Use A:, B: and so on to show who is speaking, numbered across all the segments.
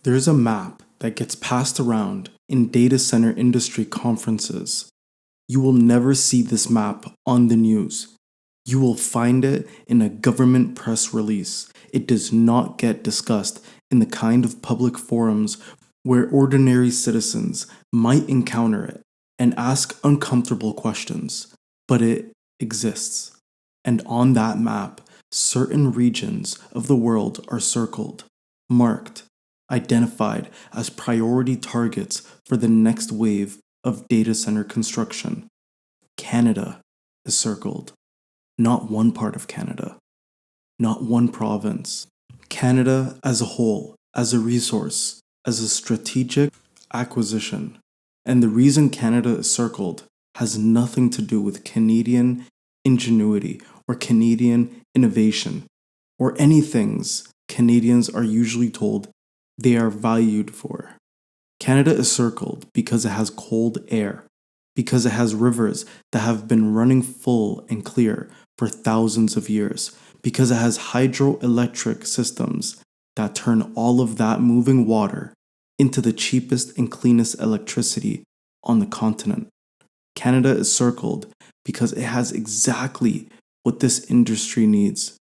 A: There's a map that gets passed around in data center industry conferences. You will never see this map on the news. You will find it in a government press release. It does not get discussed in the kind of public forums where ordinary citizens might encounter it and ask uncomfortable questions. But it exists. And on that map, certain regions of the world are circled, marked, identified as priority targets for the next wave of data center construction. Canada is circled. Not one part of Canada, not one province. Canada as a whole, as a resource, as a strategic acquisition. And the reason Canada is circled has nothing to do with Canadian ingenuity or Canadian innovation or any things Canadians are usually told they are valued for. Canada is circled because it has cold air, because it has rivers that have been running full and clear for thousands of years, because it has hydroelectric systems that turn all of that moving water into the cheapest and cleanest electricity on the continent. Canada is circled because it has exactly what this industry needs,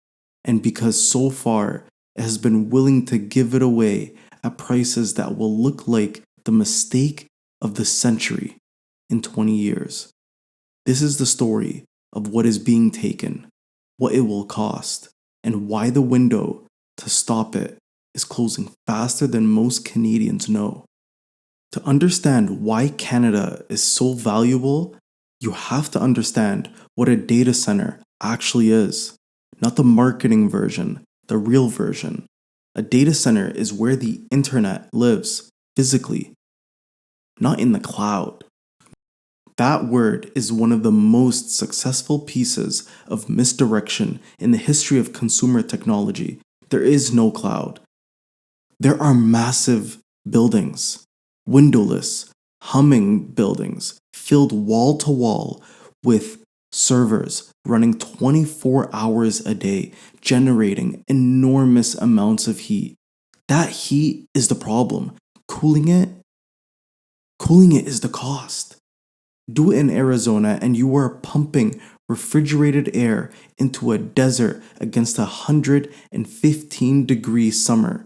A: and because so far it has been willing to give it away at prices that will look like the mistake of the century in 20 years. This is the story of what is being taken, what it will cost, and why the window to stop it is closing faster than most Canadians know. To understand why Canada is so valuable, you have to understand what a data center actually is, not the marketing version, the real version. A data center is where the internet lives physically, not in the cloud. That word is one of the most successful pieces of misdirection in the history of consumer technology. There is no cloud. There are massive buildings, windowless, humming buildings, filled wall to wall with servers running 24 hours a day, generating enormous amounts of heat. That heat is the problem. Cooling it is the cost. Do it in Arizona and you are pumping refrigerated air into a desert against a 115-degree summer.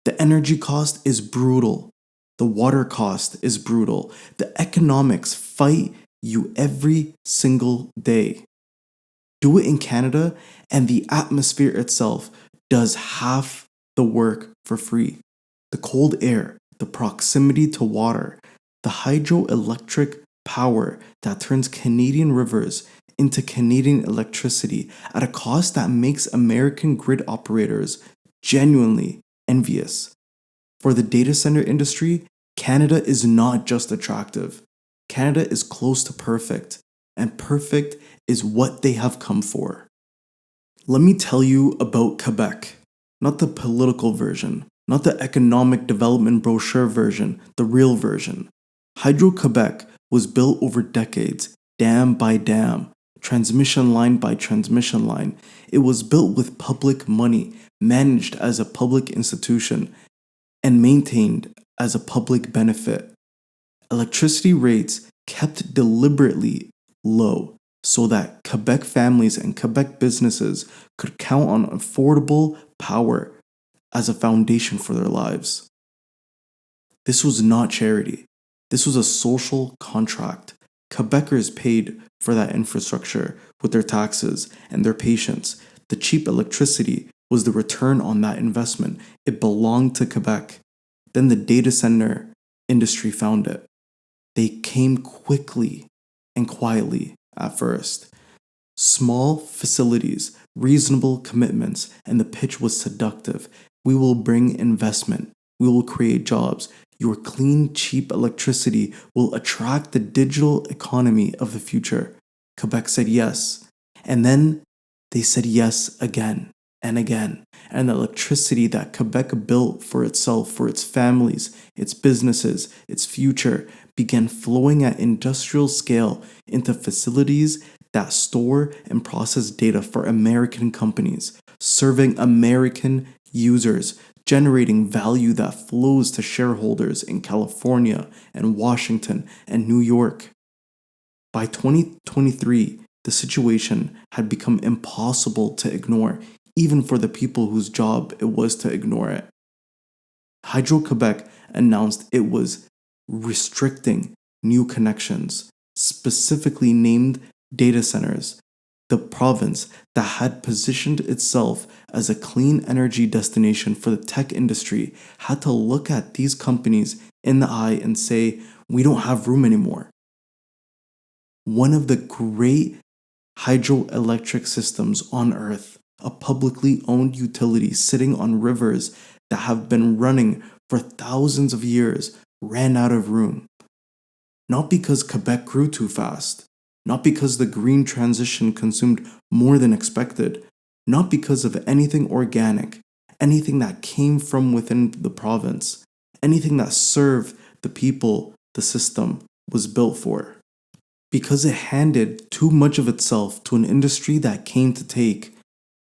A: The energy cost is brutal. The water cost is brutal. The economics fight you every single day. Do it in Canada and the atmosphere itself does half the work for free. The cold air, the proximity to water, the hydroelectric power that turns Canadian rivers into Canadian electricity at a cost that makes American grid operators genuinely envious. For the data center industry, Canada is not just attractive. Canada is close to perfect, and perfect is what they have come for. Let me tell you about Quebec, not the political version, not the economic development brochure version, the real version. Hydro-Quebec was built over decades, dam by dam, transmission line by transmission line. It was built with public money, managed as a public institution, and maintained as a public benefit. Electricity rates kept deliberately low so that Quebec families and Quebec businesses could count on affordable power as a foundation for their lives. This was not charity. This was a social contract. Quebecers paid for that infrastructure with their taxes and their patience. The cheap electricity was the return on that investment. It belonged to Quebec. Then the data center industry found it. They came quickly and quietly at first. Small facilities, reasonable commitments, and the pitch was seductive. We will bring investment. We will create jobs. Your clean, cheap electricity will attract the digital economy of the future. Quebec said yes. And then they said yes again and again. And the electricity that Quebec built for itself, for its families, its businesses, its future, began flowing at industrial scale into facilities that store and process data for American companies. serving American users, generating value that flows to shareholders in California and Washington and New York. By 2023, the situation had become impossible to ignore, even for the people whose job it was to ignore it. Hydro-Quebec announced it was restricting new connections, specifically named data centers. The province that had positioned itself as a clean energy destination for the tech industry had to look at these companies in the eye and say, we don't have room anymore. One of the great hydroelectric systems on Earth, a publicly owned utility sitting on rivers that have been running for thousands of years, ran out of room. Not because Quebec grew too fast, not because the green transition consumed more than expected, not because of anything organic, anything that came from within the province, anything that served the people the system was built for. Because it handed too much of itself to an industry that came to take,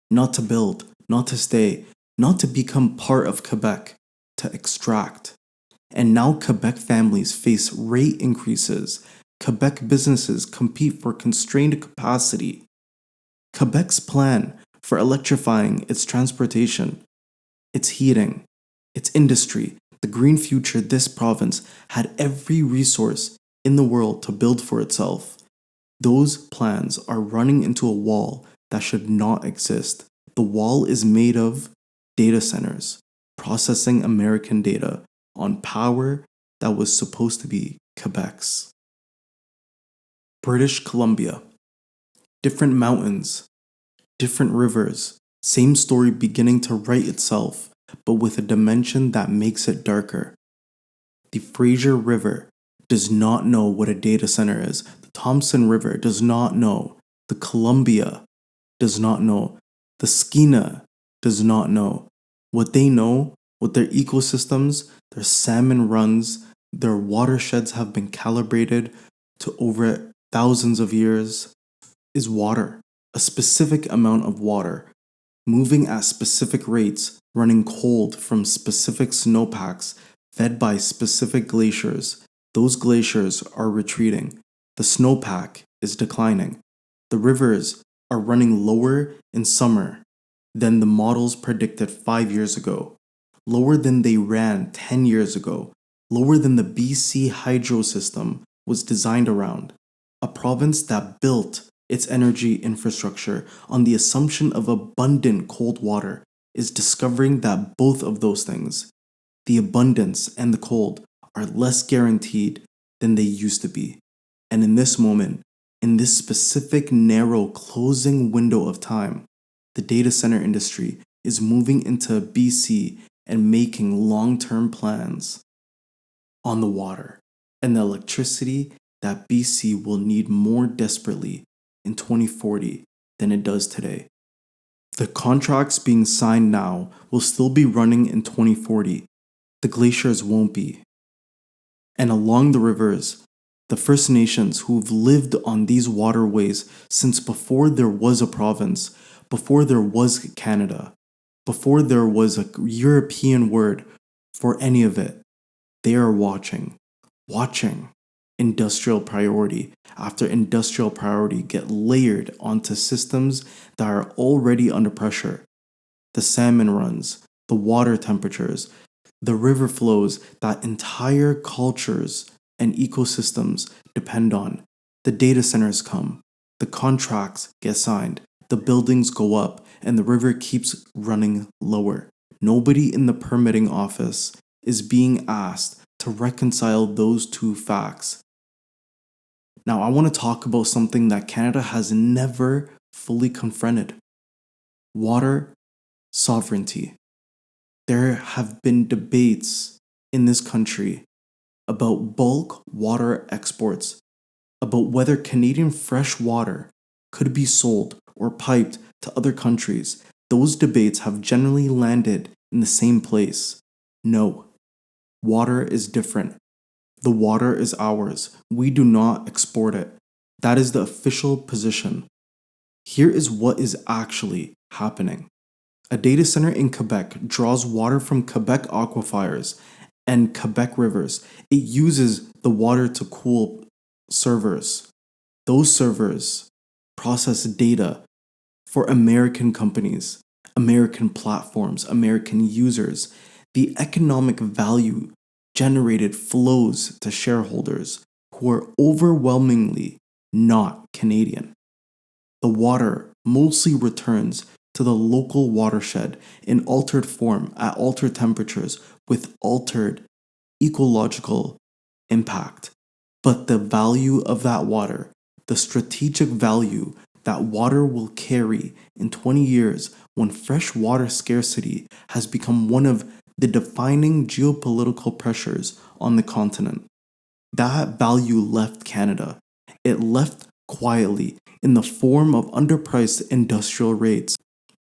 A: not to build, not to stay, not to become part of Quebec, to extract. And now Quebec families face rate increases. Quebec businesses compete for constrained capacity. Quebec's plan for electrifying its transportation, its heating, its industry, the green future this province had every resource in the world to build for itself. Those plans are running into a wall that should not exist. The wall is made of data centers, processing American data on power that was supposed to be Quebec's. British Columbia. Different mountains, different rivers, same story beginning to write itself, but with a dimension that makes it darker. The Fraser River does not know what a data center is. The Thompson River does not know. The Columbia does not know. The Skeena does not know. What they know, what their ecosystems, their salmon runs, their watersheds have been calibrated to over thousands of years, is water. A specific amount of water, moving at specific rates, running cold from specific snowpacks, fed by specific glaciers. Those glaciers are retreating. The snowpack is declining. The rivers are running lower in summer than the models predicted 5 years ago, lower than they ran 10 years ago, lower than the BC hydro system was designed around. A province that built its energy infrastructure on the assumption of abundant cold water is discovering that both of those things, the abundance and the cold, are less guaranteed than they used to be. And in this moment, in this specific narrow closing window of time, the data center industry is moving into BC and making long-term plans on the water and the electricity that BC will need more desperately in 2040 than it does today. The contracts being signed now will still be running in 2040. The glaciers won't be. And along the rivers, the First Nations who've lived on these waterways since before there was a province, before there was Canada, before there was a European word for any of it, they are watching industrial priority after industrial priority get layered onto systems that are already under pressure. The salmon runs, the water temperatures, the river flows that entire cultures and ecosystems depend on. The data centers come, the contracts get signed, the buildings go up, and the river keeps running lower. Nobody in the permitting office is being asked to reconcile those two facts. Now, I want to talk about something that Canada has never fully confronted: water sovereignty. There have been debates in this country about bulk water exports, about whether Canadian fresh water could be sold or piped to other countries. Those debates have generally landed in the same place. No, water is different. The water is ours. We do not export it. That is the official position. Here is what is actually happening. A data center in Quebec draws water from Quebec aquifers and Quebec rivers. It uses the water to cool servers. Those servers process data for American companies, American platforms, American users. The economic value generated flows to shareholders who are overwhelmingly not Canadian. The water mostly returns to the local watershed in altered form at altered temperatures with altered ecological impact. But the value of that water, the strategic value that water will carry in 20 years when fresh water scarcity has become one of the defining geopolitical pressures on the continent. That value left Canada. It left quietly in the form of underpriced industrial rates,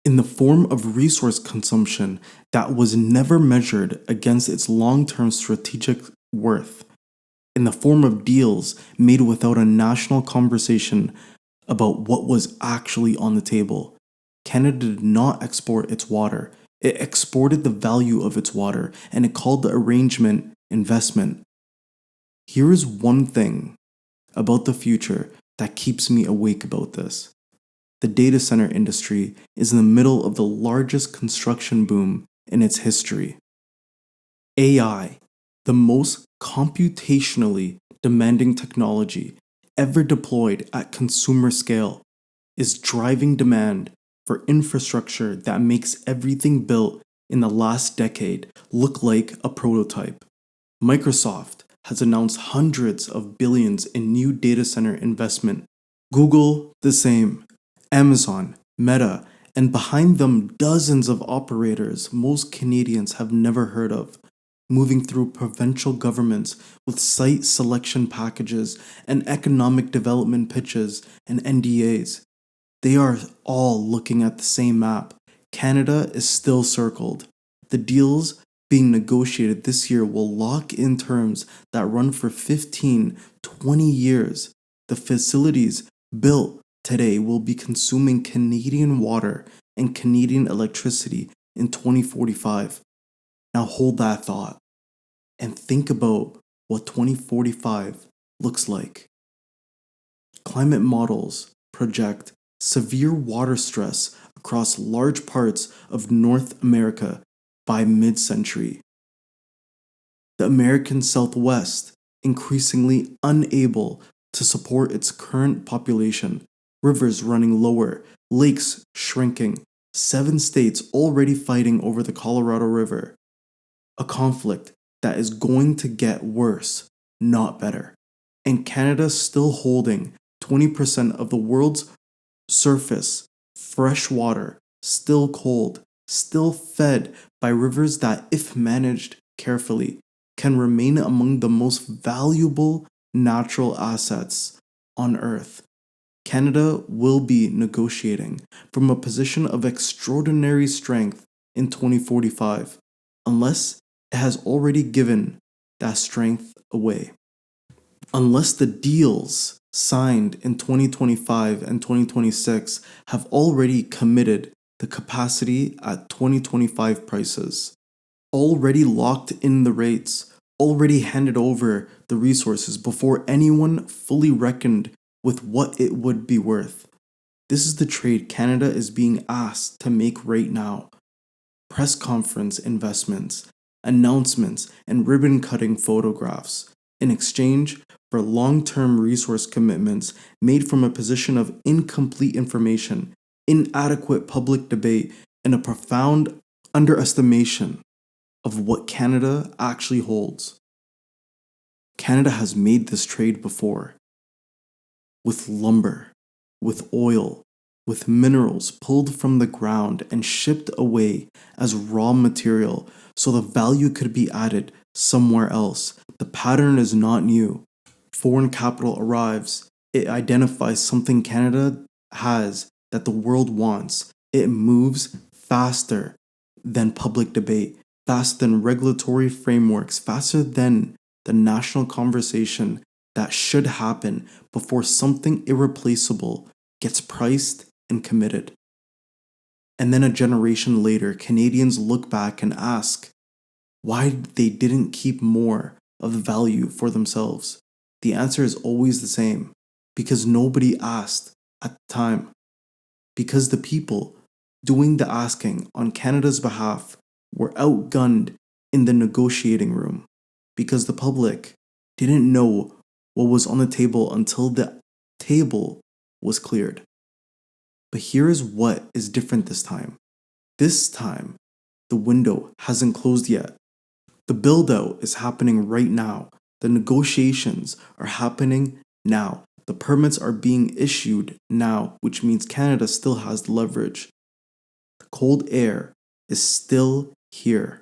A: in the form of resource consumption that was never measured against its long term strategic worth, in the form of deals made without a national conversation about what was actually on the table. Canada did not export its water. It exported the value of its water, and it called the arrangement investment. Here is one thing about the future that keeps me awake about this. The data center industry is in the middle of the largest construction boom in its history. AI, the most computationally demanding technology ever deployed at consumer scale, is driving demand for infrastructure that makes everything built in the last decade look like a prototype. Microsoft has announced hundreds of billions in new data center investment. Google, the same. Amazon, Meta, and behind them dozens of operators most Canadians have never heard of, moving through provincial governments with site selection packages and economic development pitches and NDAs. They are all looking at the same map. Canada is still circled. The deals being negotiated this year will lock in terms that run for 15, 20 years. The facilities built today will be consuming Canadian water and Canadian electricity in 2045. Now hold that thought and think about what 2045 looks like. Climate models project severe water stress across large parts of North America by mid century. The American Southwest increasingly unable to support its current population, rivers running lower, lakes shrinking, 7 states already fighting over the Colorado River. A conflict that is going to get worse, not better. And Canada still holding 20% of the world's surface, fresh water, still cold, still fed by rivers that, if managed carefully, can remain among the most valuable natural assets on Earth. Canada will be negotiating from a position of extraordinary strength in 2045, unless it has already given that strength away. Unless the deals signed in 2025 and 2026 have already committed the capacity at 2025 prices, already locked in the rates, already handed over the resources before anyone fully reckoned with what it would be worth. This is the trade Canada is being asked to make right now. Press conference investments, announcements, and ribbon cutting photographs in exchange for long-term resource commitments made from a position of incomplete information, inadequate public debate, and a profound underestimation of what Canada actually holds. Canada has made this trade before. With lumber, with oil, with minerals pulled from the ground and shipped away as raw material so the value could be added somewhere else. The pattern is not new. Foreign capital arrives. It identifies something Canada has that the world wants. It moves faster than public debate, faster than regulatory frameworks, faster than the national conversation that should happen before something irreplaceable gets priced and committed. And then a generation later, Canadians look back and ask why they didn't keep more of the value for themselves. The answer is always the same because nobody asked at the time. Because the people doing the asking on Canada's behalf were outgunned in the negotiating room. Because the public didn't know what was on the table until the table was cleared. But here is what is different this time. This time, the window hasn't closed yet. The build out is happening right now. The negotiations are happening now. The permits are being issued now, which means Canada still has the leverage. The cold air is still here.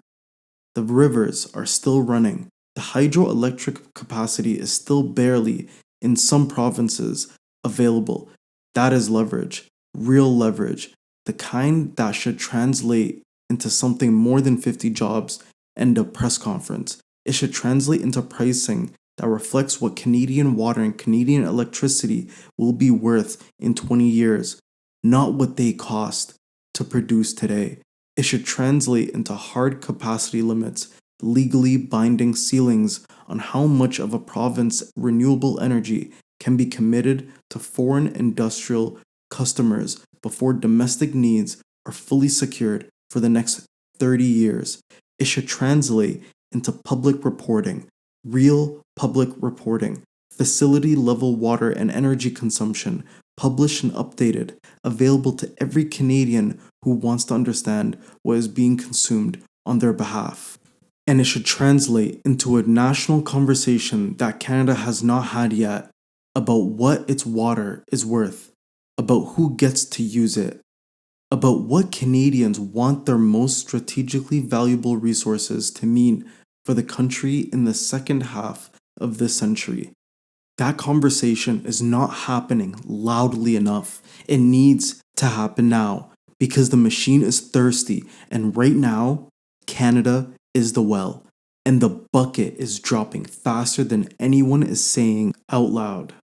A: The rivers are still running. The hydroelectric capacity is still barely, in some provinces, available. That is leverage, real leverage, the kind that should translate into something more than 50 jobs and a press conference. It should translate into pricing that reflects what Canadian water and Canadian electricity will be worth in 20 years, not what they cost to produce today. It should translate into hard capacity limits, legally binding ceilings on how much of a province's renewable energy can be committed to foreign industrial customers before domestic needs are fully secured for the next 30 years. It should translate into public reporting, real public reporting, facility level water and energy consumption, published and updated, available to every Canadian who wants to understand what is being consumed on their behalf. And it should translate into a national conversation that Canada has not had yet about what its water is worth, about who gets to use it, about what Canadians want their most strategically valuable resources to mean for the country in the second half of this century. That conversation is not happening loudly enough. It needs to happen now because the machine is thirsty, and right now, Canada is the well, and the bucket is dropping faster than anyone is saying out loud.